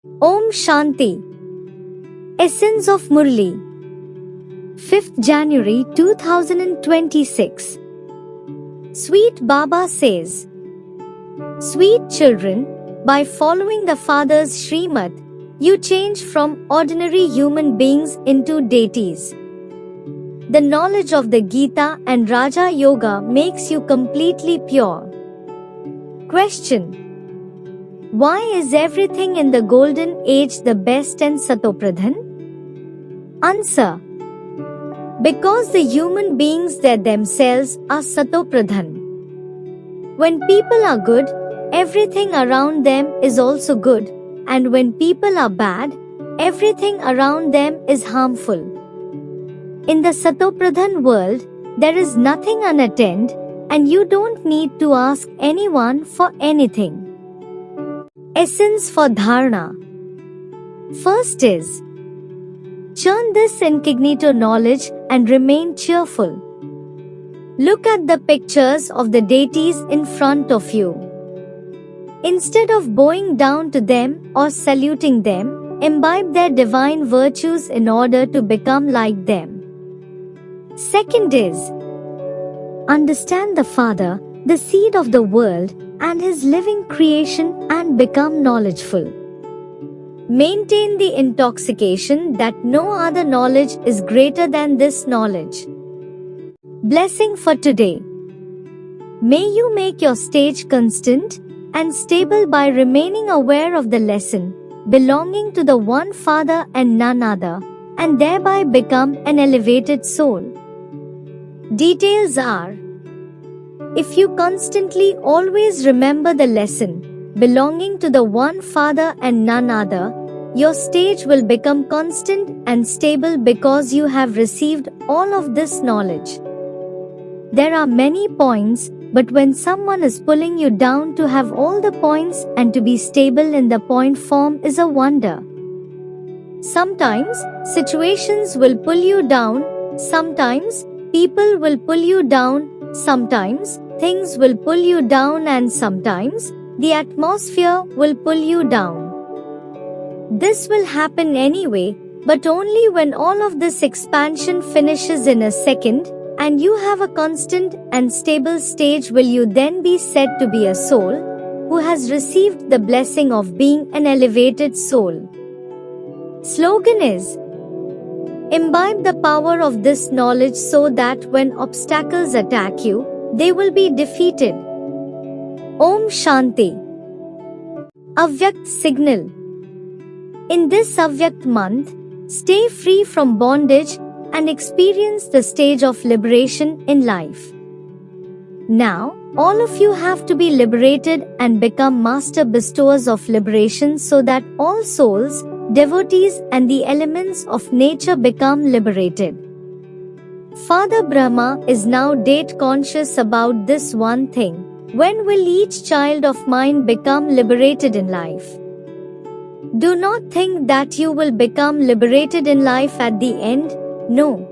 Om Shanti. Essence of Murli. 5th January 2026. Sweet Baba says, Sweet children, by following the Father's Srimad, you change from ordinary human beings into deities. The knowledge of the Gita and Raja Yoga makes you completely pure. Question: why is everything in the golden age the best and Satopradhan? Answer: because the human beings themselves are Satopradhan. When people are good, everything around them is also good, and when people are bad, everything around them is harmful. In the Satopradhan world, there is nothing unattended, and you don't need to ask anyone for anything. Essence for Dharana. First is, churn this incognito knowledge and remain cheerful. Look at the pictures of the deities in front of you. Instead of bowing down to them or saluting them, imbibe their divine virtues in order to become like them. Second is, understand the Father, the seed of the world, and His living creation and become knowledgeful. Maintain the intoxication that no other knowledge is greater than this knowledge. Blessing for today. May you make your stage constant and stable by remaining aware of the lesson, belonging to the one Father and none other, and thereby become an elevated soul. Details are: if you constantly always remember the lesson, belonging to the one Father and none other, your stage will become constant and stable because you have received all of this knowledge. There are many points, but when someone is pulling you down, to have all the points and to be stable in the point form is a wonder. Sometimes situations will pull you down, sometimes people will pull you down, sometimes things will pull you down, and sometimes the atmosphere will pull you down. This will happen anyway, but only when all of this expansion finishes in a second, and you have a constant and stable stage, will you then be said to be a soul who has received the blessing of being an elevated soul. Slogan is, imbibe the power of this knowledge so that when obstacles attack you, they will be defeated. Om Shanti. Avyakt Signal. In this Avyakt month, stay free from bondage and experience the stage of liberation in life. Now, all of you have to be liberated and become master bestowers of liberation so that all souls, devotees, and the elements of nature become liberated. Father Brahma is now date conscious about this one thing. When will each child of mine become liberated in life? Do not think that you will become liberated in life at the end. No.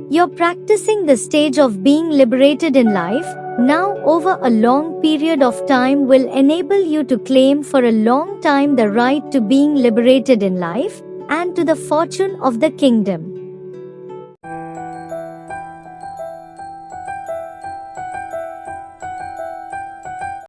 You're practicing the stage of being liberated in life. Now over a long period of time will enable you to claim for a long time the right to being liberated in life and to the fortune of the kingdom.